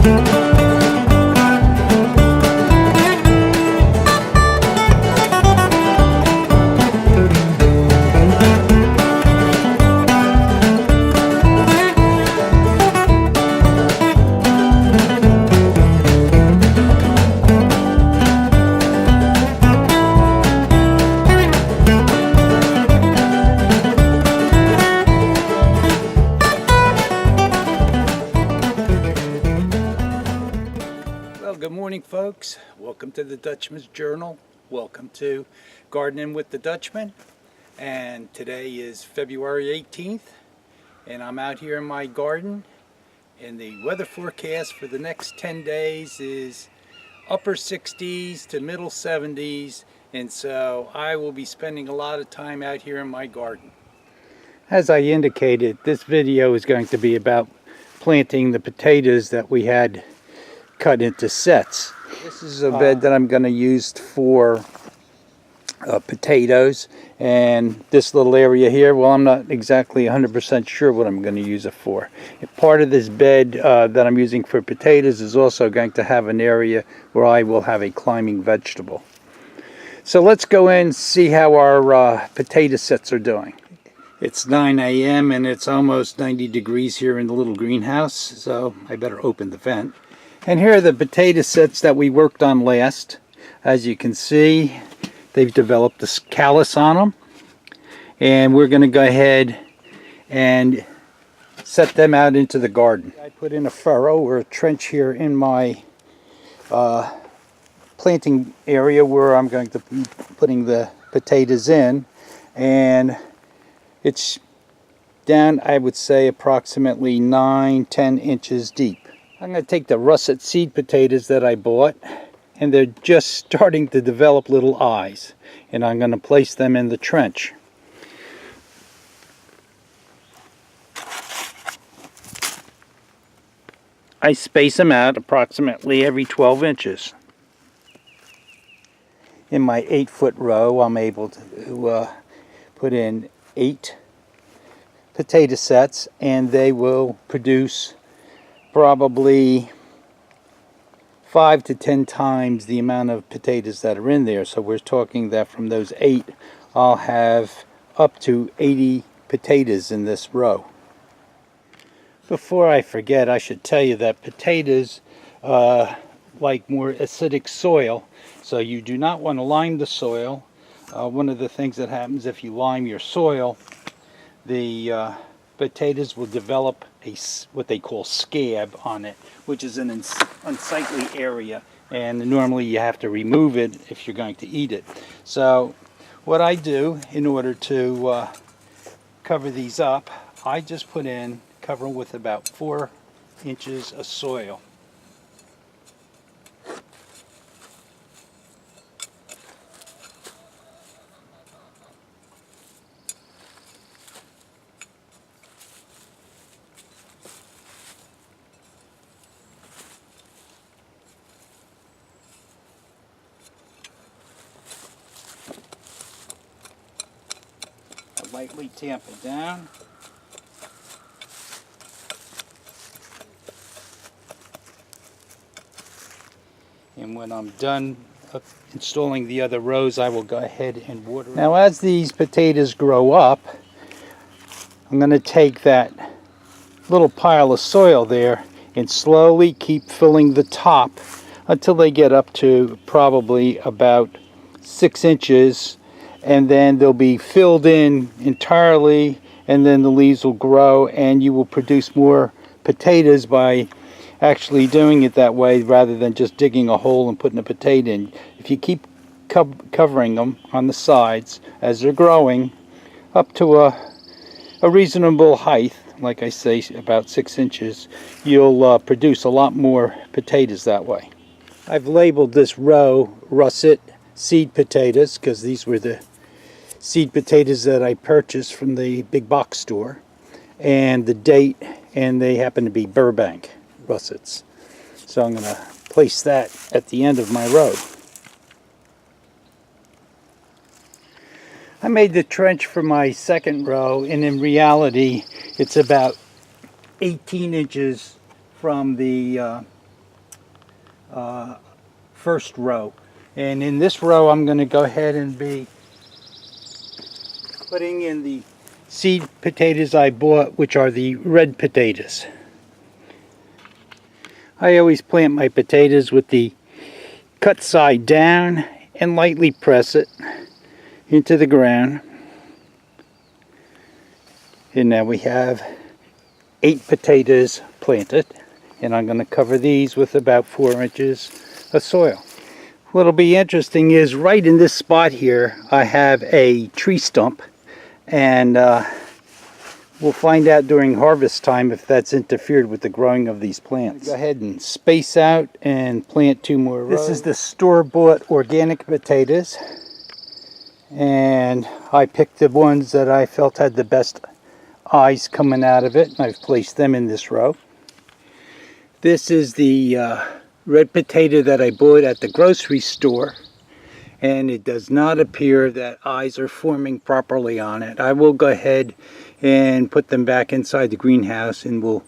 Good morning, folks. Welcome to the Dutchman's Journal. Welcome to Gardening with the Dutchman. And today is February 18th, and I'm out here in my garden. And the weather forecast for the next 10 days is upper 60s to middle 70s. And so I will be spending a lot of time out here in my garden. As I indicated, this video is going to be about planting the potatoes that we had cut into sets. This is a bed that I'm going to use for potatoes, and this little area here, well, I'm not exactly 100% sure what I'm going to use it for. Part of this bed that I'm using for potatoes is also going to have an area where I will have a climbing vegetable. So let's go in and see how our potato sets are doing. It's 9 a.m. and it's almost 90 degrees here in the little greenhouse, so I better open the vent. And here are the potato sets that we worked on last. As you can see, they've developed this callus on them. And we're going to go ahead and set them out into the garden. I put in a furrow or a trench here in my planting area where I'm going to be putting the potatoes in. And it's down, I would say, approximately 9-10 inches deep. I'm going to take the russet seed potatoes that I bought, and they're just starting to develop little eyes, and I'm going to place them in the trench. I space them out approximately every 12 inches. In my 8-foot row, I'm able to put in 8 potato sets, and they will produce probably 5 to 10 times the amount of potatoes that are in there. So we're talking that from those 8, I'll have up to 80 potatoes in this row. Before I forget, I should tell you that potatoes like more acidic soil, so you do not want to lime the soil. One of the things that happens if you lime your soil, the potatoes will develop what they call scab on it, which is an unsightly area, and normally you have to remove it if you're going to eat it. So what I do in order to cover these up, I just cover them with about 4 inches of soil. Lightly tamp it down. And when I'm done installing the other rows, I will go ahead and water them. Now as these potatoes grow up, I'm going to take that little pile of soil there and slowly keep filling the top until they get up to probably about 6 inches. And then they'll be filled in entirely, and then the leaves will grow, and you will produce more potatoes by actually doing it that way rather than just digging a hole and putting a potato in. If you keep covering them on the sides as they're growing up to a reasonable height, like I say about 6 inches, you'll produce a lot more potatoes that way. I've labeled this row russet seed potatoes because these were the seed potatoes that I purchased from the big box store, and the date, and they happen to be Burbank russets. So I'm going to place that at the end of my row. I made the trench for my second row, and in reality it's about 18 inches from the first row. And in this row I'm going to go ahead and be putting in the seed potatoes I bought, which are the red potatoes. I always plant my potatoes with the cut side down and lightly press it into the ground. And now we have 8 potatoes planted, and I'm going to cover these with about 4 inches of soil. What'll be interesting is right in this spot here I have a tree stump, and we'll find out during harvest time if that's interfered with the growing of these plants. Go ahead and space out and plant 2 more rows. This is the store-bought organic potatoes, and I picked the ones that I felt had the best eyes coming out of it, and I've placed them in this row. This is the red potato that I bought at the grocery store, and it does not appear that eyes are forming properly on it. I will go ahead and put them back inside the greenhouse, and we'll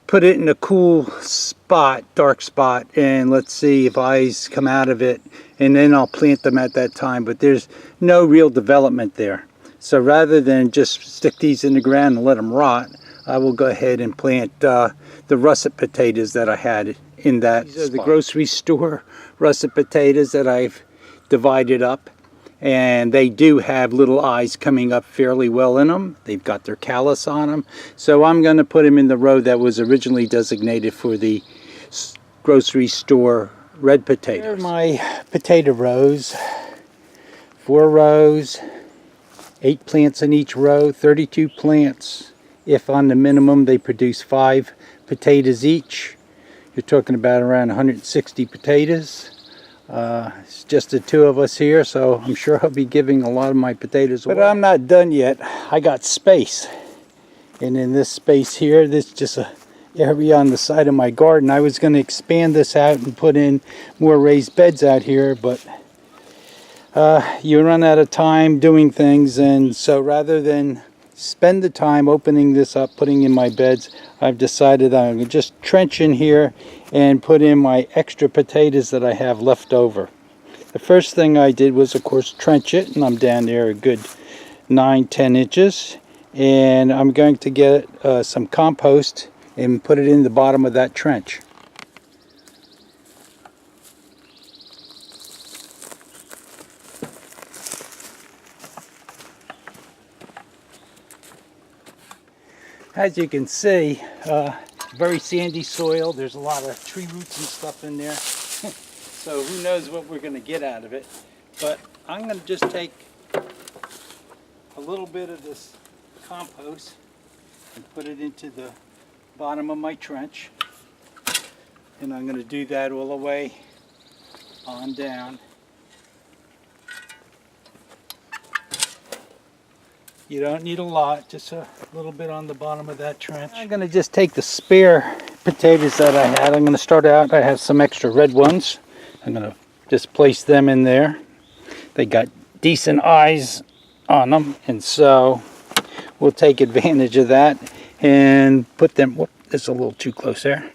put it in a cool spot, dark spot, and let's see if eyes come out of it, and then I'll plant them at that time. But there's no real development there. So rather than just stick these in the ground and let them rot, I will go ahead and plant the russet potatoes that I had in that spot. These are the grocery store russet potatoes that I've divided up, and they do have little eyes coming up fairly well in them. They've got their callus on them. So I'm going to put them in the row that was originally designated for the grocery store red potatoes. Here are my potato rows. 4 rows. 8 plants in each row, 32 plants. If on the minimum they produce 5 potatoes each, you're talking about around 160 potatoes. It's just the 2 of us here, so I'm sure I'll be giving a lot of my potatoes away. But I'm not done yet. I got space. And in this space here, this is just an area on the side of my garden. I was going to expand this out and put in more raised beds out here, but you run out of time doing things, and so rather than spend the time opening this up, putting in my beds, I've decided I'm going to just trench in here and put in my extra potatoes that I have left over. The first thing I did was, of course, trench it, and I'm down there a good 9-10 inches, and I'm going to get some compost and put it in the bottom of that trench. As you can see, very sandy soil. There's a lot of tree roots and stuff in there. So who knows what we're going to get out of it. But I'm going to just take a little bit of this compost and put it into the bottom of my trench. And I'm going to do that all the way on down. You don't need a lot, just a little bit on the bottom of that trench. I'm going to just take the spare potatoes that I had. I'm going to start out, I have some extra red ones. I'm going to just place them in there. They got decent eyes on them, and so we'll take advantage of that and put them, whoop, that's a little too close there.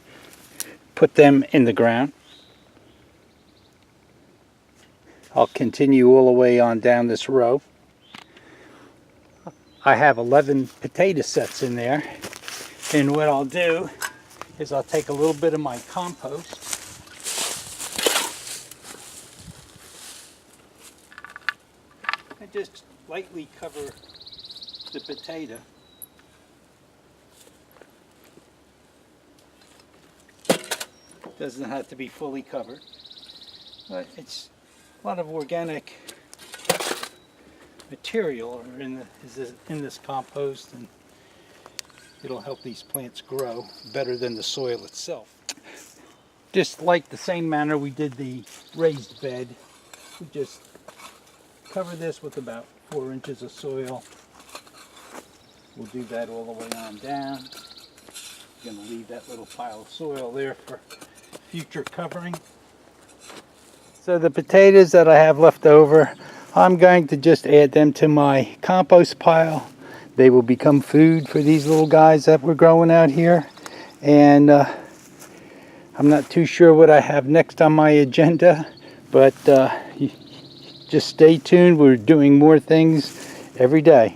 Put them in the ground. I'll continue all the way on down this row. I have 11 potato sets in there, and what I'll do is I'll take a little bit of my compost and just lightly cover the potato. Doesn't have to be fully covered, but it's a lot of organic material in this compost, and it'll help these plants grow better than the soil itself. Just like the same manner we did the raised bed, we just cover this with about 4 inches of soil. We'll do that all the way on down. I'm going to leave that little pile of soil there for future covering. So the potatoes that I have left over, I'm going to just add them to my compost pile. They will become food for these little guys that we're growing out here. And I'm not too sure what I have next on my agenda, but just stay tuned. We're doing more things every day.